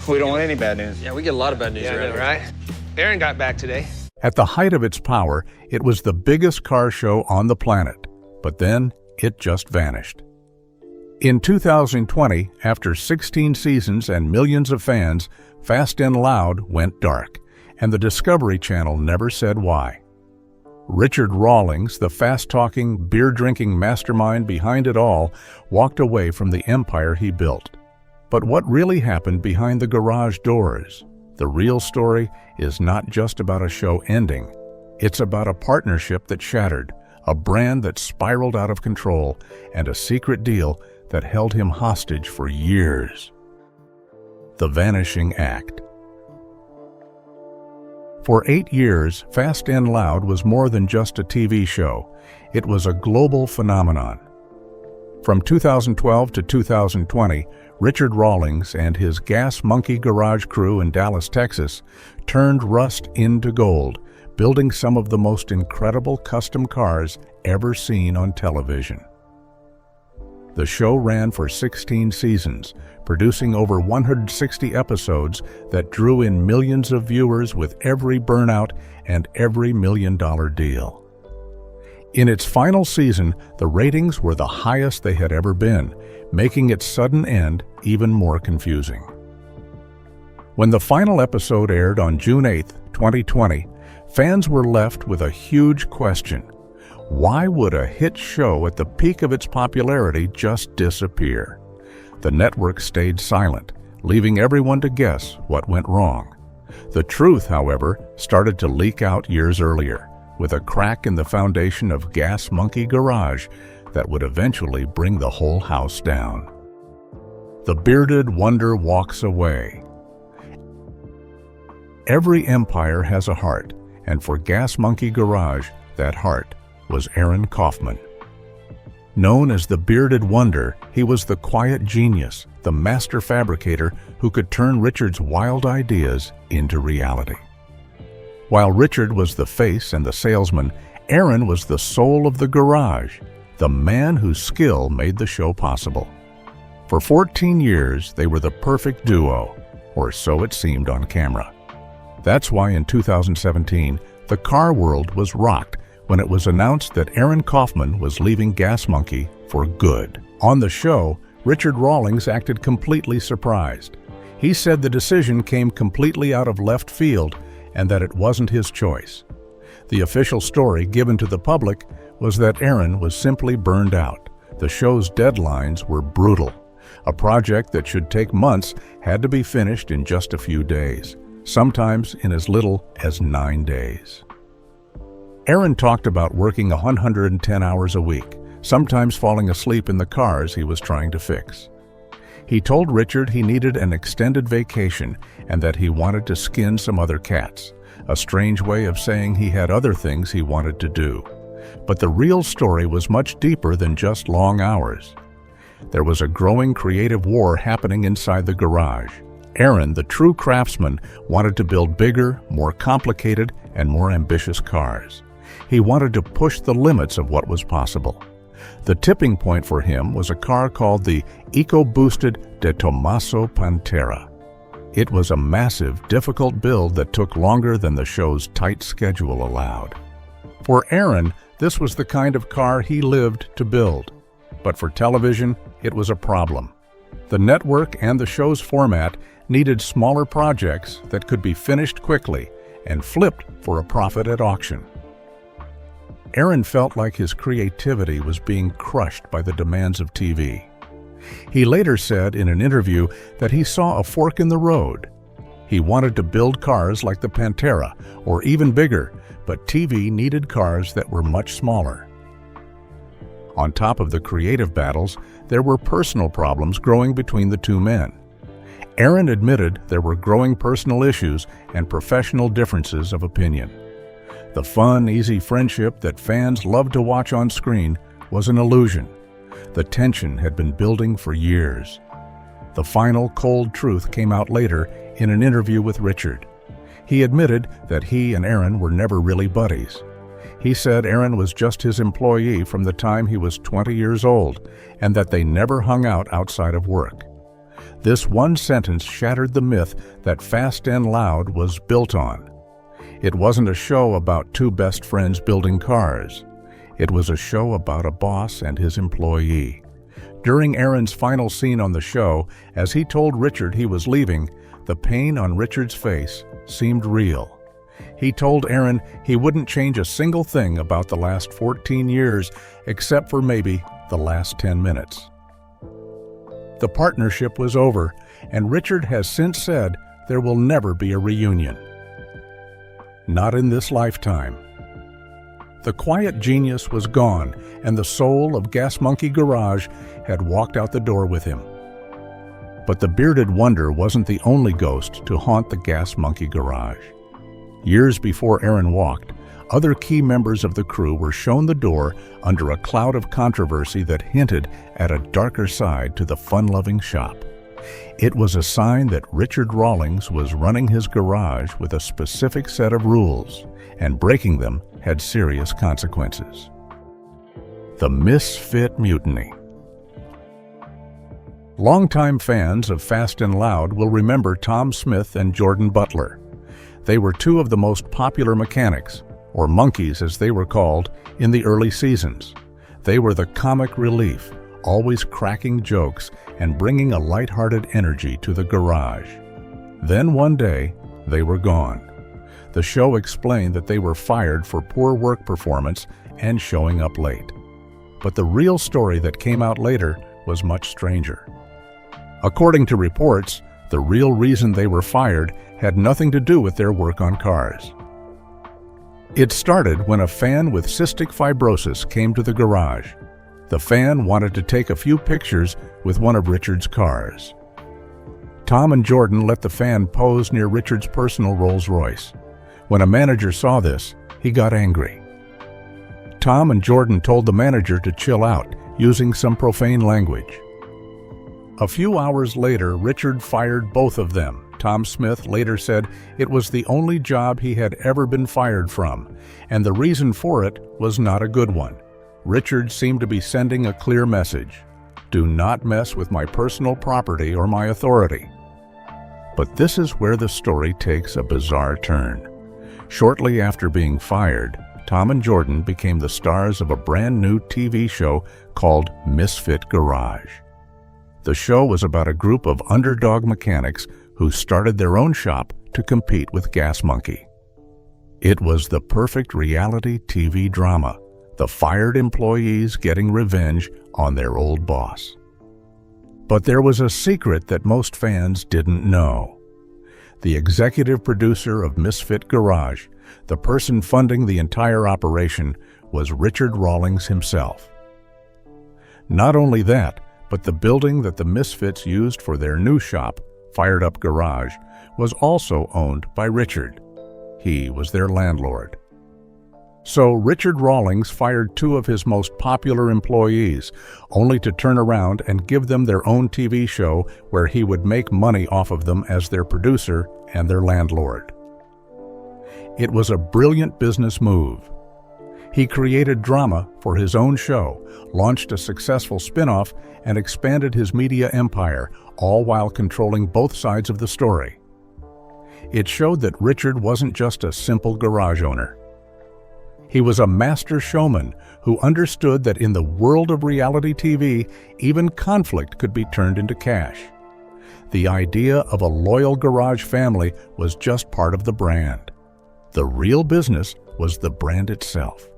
We don't want any bad news. Yeah, we get a lot of bad news around here. Right? Aaron got back today. At the height of its power, it was the biggest car show on the planet, but then it just vanished. In 2020, after 16 seasons and millions of fans, Fast and Loud went dark, and the Discovery Channel never said why. Richard Rawlings, the fast-talking, beer-drinking mastermind behind it all, walked away from the empire he built. But what really happened behind the garage doors? The real story is not just about a show ending. It's about a partnership that shattered, a brand that spiraled out of control, and a secret deal that held him hostage for years. The Vanishing Act. For 8 years, Fast and Loud was more than just a TV show. It was a global phenomenon. From 2012 to 2020, Richard Rawlings and his Gas Monkey Garage crew in Dallas, Texas, turned rust into gold, building some of the most incredible custom cars ever seen on television. The show ran for 16 seasons, producing over 160 episodes that drew in millions of viewers with every burnout and every million-dollar deal. In its final season, the ratings were the highest they had ever been, making its sudden end even more confusing. When the final episode aired on June 8, 2020, fans were left with a huge question. Why would a hit show at the peak of its popularity just disappear? The network stayed silent, leaving everyone to guess what went wrong. The truth, however, started to leak out years earlier, with a crack in the foundation of Gas Monkey Garage that would eventually bring the whole house down. The bearded wonder walks away. Every empire has a heart, and for Gas Monkey Garage, that heart was Aaron Kaufman. Known as the Bearded Wonder, he was the quiet genius, the master fabricator who could turn Richard's wild ideas into reality. While Richard was the face and the salesman, Aaron was the soul of the garage, the man whose skill made the show possible. For 14 years, they were the perfect duo, or so it seemed on camera. That's why in 2017, the car world was rocked when it was announced that Aaron Kaufman was leaving Gas Monkey for good. On the show, Richard Rawlings acted completely surprised. He said the decision came completely out of left field and that it wasn't his choice. The official story given to the public was that Aaron was simply burned out. The show's deadlines were brutal. A project that should take months had to be finished in just a few days, sometimes in as little as 9 days. Aaron talked about working 110 hours a week, sometimes falling asleep in the cars he was trying to fix. He told Richard he needed an extended vacation and that he wanted to skin some other cats, a strange way of saying he had other things he wanted to do. But the real story was much deeper than just long hours. There was a growing creative war happening inside the garage. Aaron, the true craftsman, wanted to build bigger, more complicated, and more ambitious cars. He wanted to push the limits of what was possible. The tipping point for him was a car called the EcoBoosted de Tommaso Pantera. It was a massive, difficult build that took longer than the show's tight schedule allowed. For Aaron, this was the kind of car he lived to build. But for television, it was a problem. The network and the show's format needed smaller projects that could be finished quickly and flipped for a profit at auction. Aaron felt like his creativity was being crushed by the demands of TV. He later said in an interview that he saw a fork in the road. He wanted to build cars like the Pantera, or even bigger, but TV needed cars that were much smaller. On top of the creative battles, there were personal problems growing between the two men. Aaron admitted there were growing personal issues and professional differences of opinion. The fun, easy friendship that fans loved to watch on screen was an illusion. The tension had been building for years. The final cold truth came out later in an interview with Richard. He admitted that he and Aaron were never really buddies. He said Aaron was just his employee from the time he was 20 years old and that they never hung out outside of work. This one sentence shattered the myth that Fast and Loud was built on. It wasn't a show about two best friends building cars. It was a show about a boss and his employee. During Aaron's final scene on the show, as he told Richard he was leaving, the pain on Richard's face seemed real. He told Aaron he wouldn't change a single thing about the last 14 years, except for maybe the last 10 minutes. The partnership was over, and Richard has since said there will never be a reunion. Not in this lifetime. The quiet genius was gone, and the soul of Gas Monkey Garage had walked out the door with him. But the bearded wonder wasn't the only ghost to haunt the Gas Monkey Garage. Years before Aaron walked, other key members of the crew were shown the door under a cloud of controversy that hinted at a darker side to the fun-loving shop. It was a sign that Richard Rawlings was running his garage with a specific set of rules, and breaking them had serious consequences. The Misfit Mutiny. Longtime fans of Fast and Loud will remember Tom Smith and Jordan Butler. They were two of the most popular mechanics, or monkeys as they were called, in the early seasons. They were the comic relief, always cracking jokes and bringing a lighthearted energy to the garage. Then one day, they were gone. The show explained that they were fired for poor work performance and showing up late. But the real story that came out later was much stranger. According to reports, the real reason they were fired had nothing to do with their work on cars. It started when a fan with cystic fibrosis came to the garage. The fan wanted to take a few pictures with one of Richard's cars. Tom and Jordan let the fan pose near Richard's personal Rolls Royce. When a manager saw this, he got angry. Tom and Jordan told the manager to chill out, using some profane language. A few hours later, Richard fired both of them. Tom Smith later said it was the only job he had ever been fired from, and the reason for it was not a good one. Richard seemed to be sending a clear message: do not mess with my personal property or my authority. But this is where the story takes a bizarre turn. Shortly after being fired, Tom and Jordan became the stars of a brand new TV show called Misfit Garage. The show was about a group of underdog mechanics who started their own shop to compete with Gas Monkey. It was the perfect reality TV drama, the fired employees getting revenge on their old boss. But there was a secret that most fans didn't know. The executive producer of Misfit Garage, the person funding the entire operation, was Richard Rawlings himself. Not only that, but the building that the Misfits used for their new shop, Fired Up Garage, was also owned by Richard. He was their landlord. So Richard Rawlings fired two of his most popular employees, only to turn around and give them their own TV show where he would make money off of them as their producer and their landlord. It was a brilliant business move. He created drama for his own show, launched a successful spin-off, and expanded his media empire, all while controlling both sides of the story. It showed that Richard wasn't just a simple garage owner. He was a master showman who understood that in the world of reality TV, even conflict could be turned into cash. The idea of a loyal garage family was just part of the brand. The real business was the brand itself.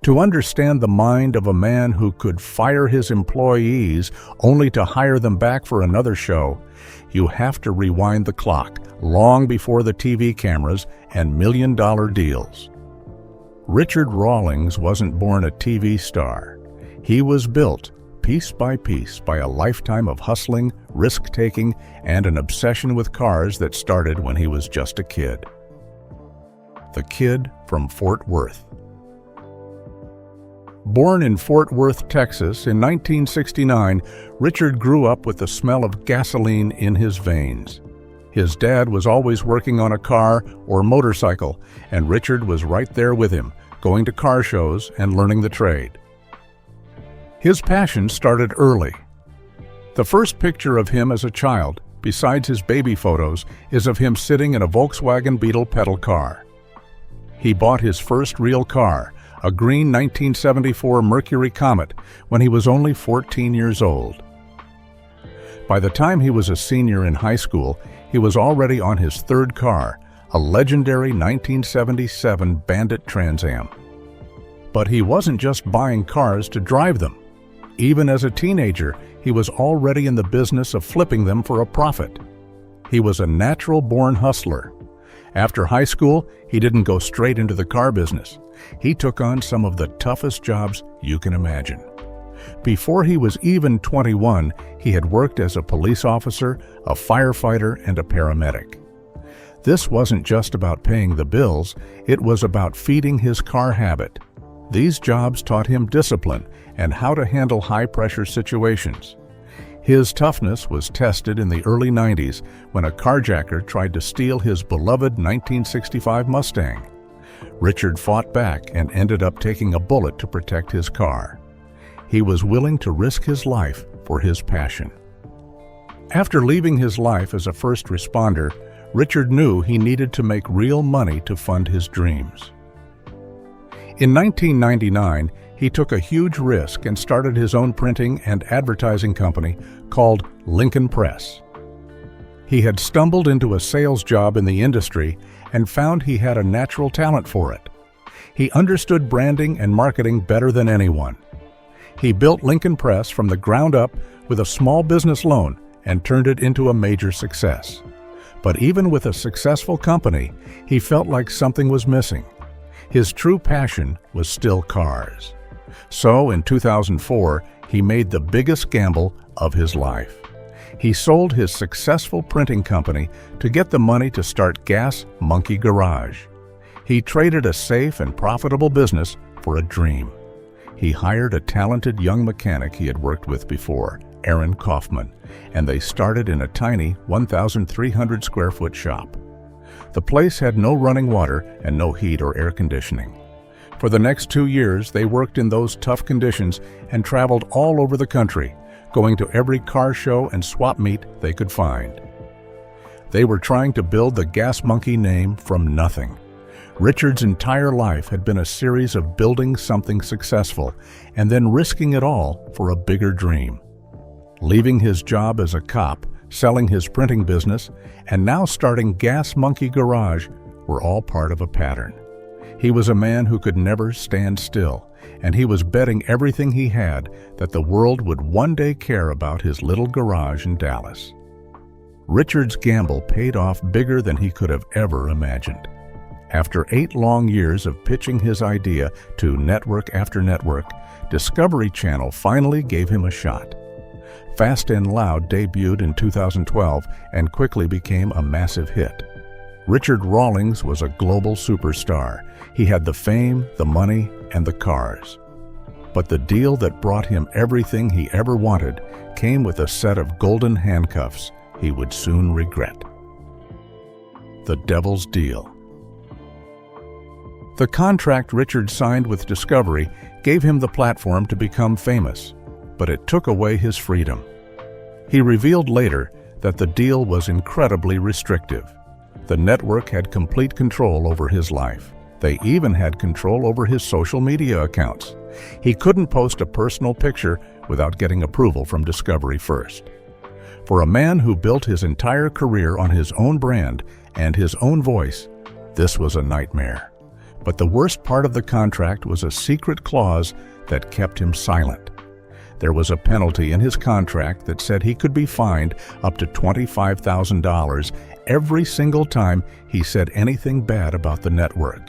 To understand the mind of a man who could fire his employees only to hire them back for another show, you have to rewind the clock long before the TV cameras and million-dollar deals. Richard Rawlings wasn't born a TV star. He was built, piece by piece, by a lifetime of hustling, risk-taking, and an obsession with cars that started when he was just a kid. The kid from Fort Worth. Born in Fort Worth, Texas in 1969, Richard grew up with the smell of gasoline in his veins. His dad was always working on a car or motorcycle, and Richard was right there with him, going to car shows and learning the trade. His passion started early. The first picture of him as a child besides his baby photos, is of him sitting in a Volkswagen Beetle pedal car. He bought his first real car, a green 1974 Mercury Comet, when he was only 14 years old. By the time he was a senior in high school, he was already on his third car, a legendary 1977 Bandit Trans Am. But he wasn't just buying cars to drive them. Even as a teenager, he was already in the business of flipping them for a profit. He was a natural-born hustler. After high school, he didn't go straight into the car business. He took on some of the toughest jobs you can imagine. Before he was even 21, he had worked as a police officer, a firefighter, and a paramedic. This wasn't just about paying the bills, it was about feeding his car habit. These jobs taught him discipline and how to handle high-pressure situations. His toughness was tested in the early 90s when a carjacker tried to steal his beloved 1965 Mustang. Richard fought back and ended up taking a bullet to protect his car. He was willing to risk his life for his passion. After leaving his life as a first responder, Richard knew he needed to make real money to fund his dreams. In 1999, he took a huge risk and started his own printing and advertising company called Lincoln Press. He had stumbled into a sales job in the industry and found he had a natural talent for it. He understood branding and marketing better than anyone. He built Lincoln Press from the ground up with a small business loan and turned it into a major success. But even with a successful company, he felt like something was missing. His true passion was still cars. So in 2004, he made the biggest gamble of his life. He sold his successful printing company to get the money to start Gas Monkey Garage. He traded a safe and profitable business for a dream. He hired a talented young mechanic he had worked with before, Aaron Kaufman, and they started in a tiny 1,300 square foot shop. The place had no running water and no heat or air conditioning. For the next 2 years, they worked in those tough conditions and traveled all over the country, going to every car show and swap meet they could find. They were trying to build the Gas Monkey name from nothing. Richard's entire life had been a series of building something successful and then risking it all for a bigger dream. Leaving his job as a cop, selling his printing business, and now starting Gas Monkey Garage were all part of a pattern. He was a man who could never stand still, and he was betting everything he had that the world would one day care about his little garage in Dallas. Richard's gamble paid off bigger than he could have ever imagined. After 8 long years of pitching his idea to network after network, Discovery Channel finally gave him a shot. Fast and Loud debuted in 2012 and quickly became a massive hit. Richard Rawlings was a global superstar. He had the fame, the money, and the cars. But the deal that brought him everything he ever wanted came with a set of golden handcuffs he would soon regret. The Devil's Deal. The contract Richard signed with Discovery gave him the platform to become famous, but it took away his freedom. He revealed later that the deal was incredibly restrictive. The network had complete control over his life. They even had control over his social media accounts. He couldn't post a personal picture without getting approval from Discovery first. For a man who built his entire career on his own brand and his own voice, this was a nightmare. But the worst part of the contract was a secret clause that kept him silent. There was a penalty in his contract that said he could be fined up to $25,000 every single time he said anything bad about the network.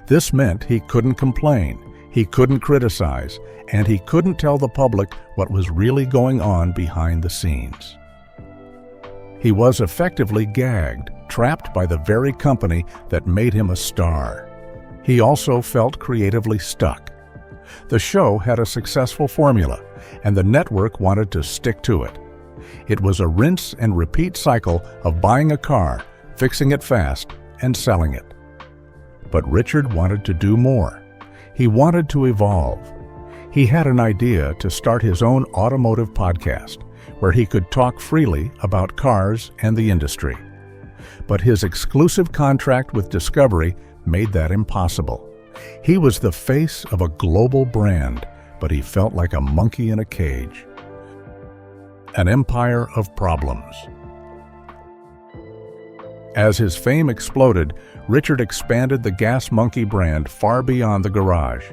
This meant he couldn't complain, he couldn't criticize, and he couldn't tell the public what was really going on behind the scenes. He was effectively gagged, trapped by the very company that made him a star. He also felt creatively stuck. The show had a successful formula, and the network wanted to stick to it. It was a rinse and repeat cycle of buying a car, fixing it fast, and selling it. But Richard wanted to do more. He wanted to evolve. He had an idea to start his own automotive podcast, where he could talk freely about cars and the industry. But his exclusive contract with Discovery made that impossible. He was the face of a global brand, but he felt like a monkey in a cage. An empire of problems. As his fame exploded, Richard expanded the Gas Monkey brand far beyond the garage.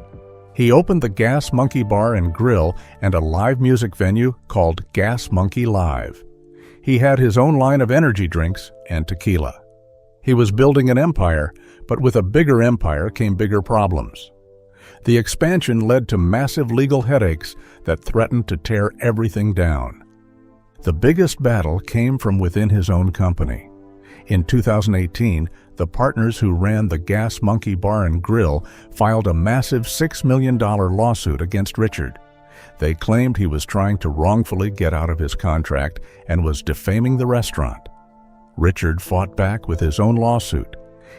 He opened the Gas Monkey Bar and Grill and a live music venue called Gas Monkey Live. He had his own line of energy drinks and tequila. He was building an empire, but with a bigger empire came bigger problems. The expansion led to massive legal headaches that threatened to tear everything down. The biggest battle came from within his own company. In 2018, the partners who ran the Gas Monkey Bar and Grill filed a massive $6 million lawsuit against Richard. They claimed he was trying to wrongfully get out of his contract and was defaming the restaurant. Richard fought back with his own lawsuit.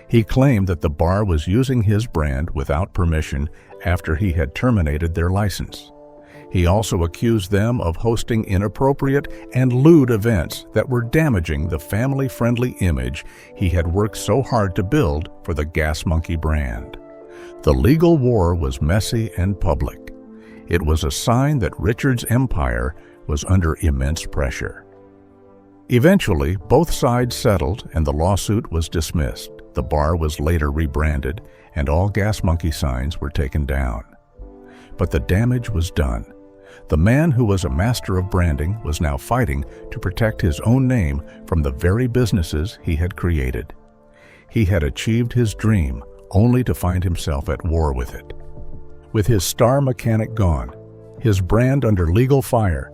He claimed that the bar was using his brand without permission after he had terminated their license. He also accused them of hosting inappropriate and lewd events that were damaging the family-friendly image he had worked so hard to build for the Gas Monkey brand. The legal war was messy and public. It was a sign that Richard's empire was under immense pressure. Eventually, both sides settled and the lawsuit was dismissed. The bar was later rebranded and all Gas Monkey signs were taken down. But the damage was done. The man who was a master of branding was now fighting to protect his own name from the very businesses he had created. He had achieved his dream only to find himself at war with it. With his star mechanic gone, his brand under legal fire,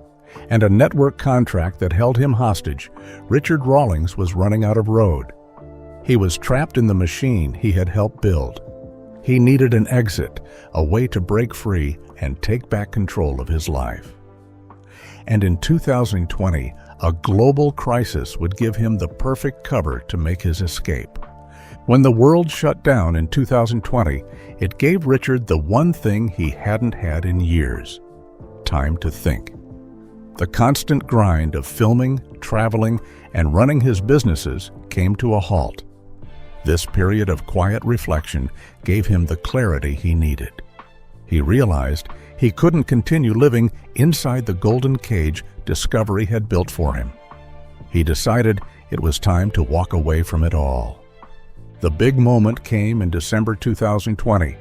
and a network contract that held him hostage, Richard Rawlings was running out of road. He was trapped in the machine he had helped build. He needed an exit, a way to break free and take back control of his life. And in 2020, a global crisis would give him the perfect cover to make his escape. When the world shut down in 2020, it gave Richard the one thing he hadn't had in years: time to think. The constant grind of filming, traveling, and running his businesses came to a halt. This period of quiet reflection gave him the clarity he needed. He realized he couldn't continue living inside the golden cage Discovery had built for him. He decided it was time to walk away from it all. The big moment came in December 2020.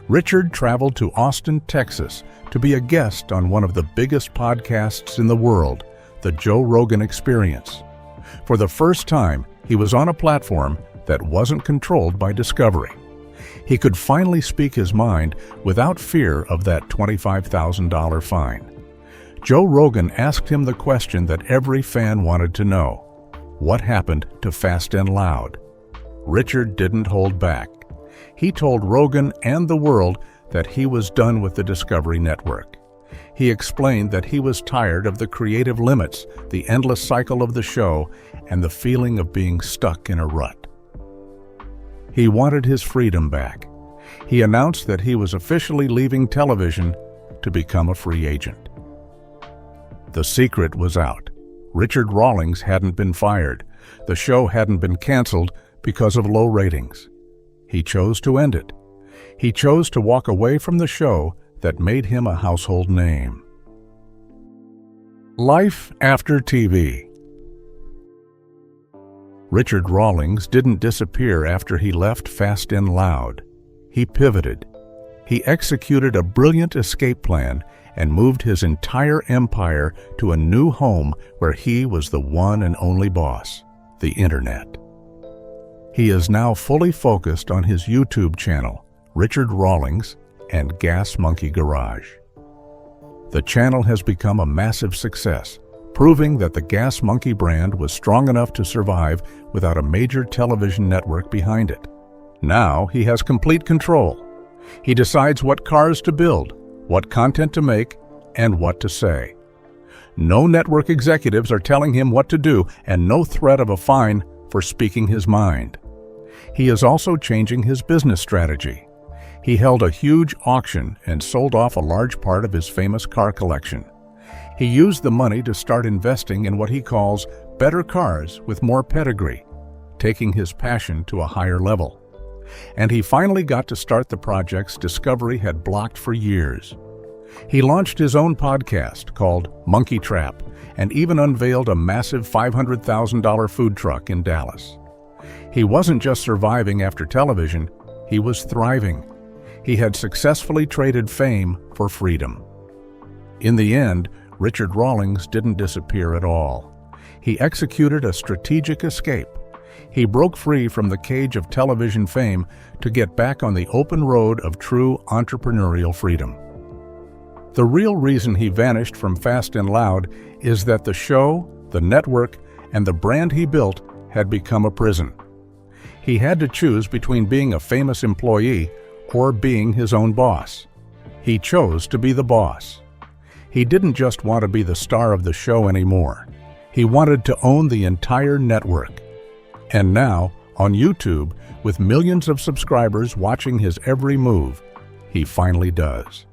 Richard traveled to Austin, Texas, to be a guest on one of the biggest podcasts in the world, The Joe Rogan Experience. For the first time, he was on a platform that wasn't controlled by Discovery. He could finally speak his mind without fear of that $25,000 fine. Joe Rogan asked him the question that every fan wanted to know: what happened to Fast and Loud? Richard didn't hold back. He told Rogan and the world that he was done with the Discovery Network. He explained that he was tired of the creative limits, the endless cycle of the show, and the feeling of being stuck in a rut. He wanted his freedom back. He announced that he was officially leaving television to become a free agent. The secret was out. Richard Rawlings hadn't been fired. The show hadn't been canceled because of low ratings. He chose to end it. He chose to walk away from the show that made him a household name. Life after TV. Richard Rawlings didn't disappear after he left Fast and Loud. He pivoted. He executed a brilliant escape plan and moved his entire empire to a new home where he was the one and only boss: the Internet. He is now fully focused on his YouTube channel, Richard Rawlings and Gas Monkey Garage. The channel has become a massive success, proving that the Gas Monkey brand was strong enough to survive without a major television network behind it. Now he has complete control. He decides what cars to build, what content to make, and what to say. No network executives are telling him what to do, and no threat of a fine for speaking his mind. He is also changing his business strategy. He held a huge auction and sold off a large part of his famous car collection. He used the money to start investing in what he calls better cars with more pedigree, taking his passion to a higher level. And he finally got to start the projects Discovery had blocked for years. He launched his own podcast called Monkey Trap and even unveiled a massive $500,000 food truck in Dallas. He wasn't just surviving after television, he was thriving. He had successfully traded fame for freedom. In the end, Richard Rawlings didn't disappear at all. He executed a strategic escape. He broke free from the cage of television fame to get back on the open road of true entrepreneurial freedom. The real reason he vanished from Fast and Loud is that the show, the network, and the brand he built had become a prison. He had to choose between being a famous employee or being his own boss. He chose to be the boss. He didn't just want to be the star of the show anymore. He wanted to own the entire network. And now, on YouTube, with millions of subscribers watching his every move, he finally does.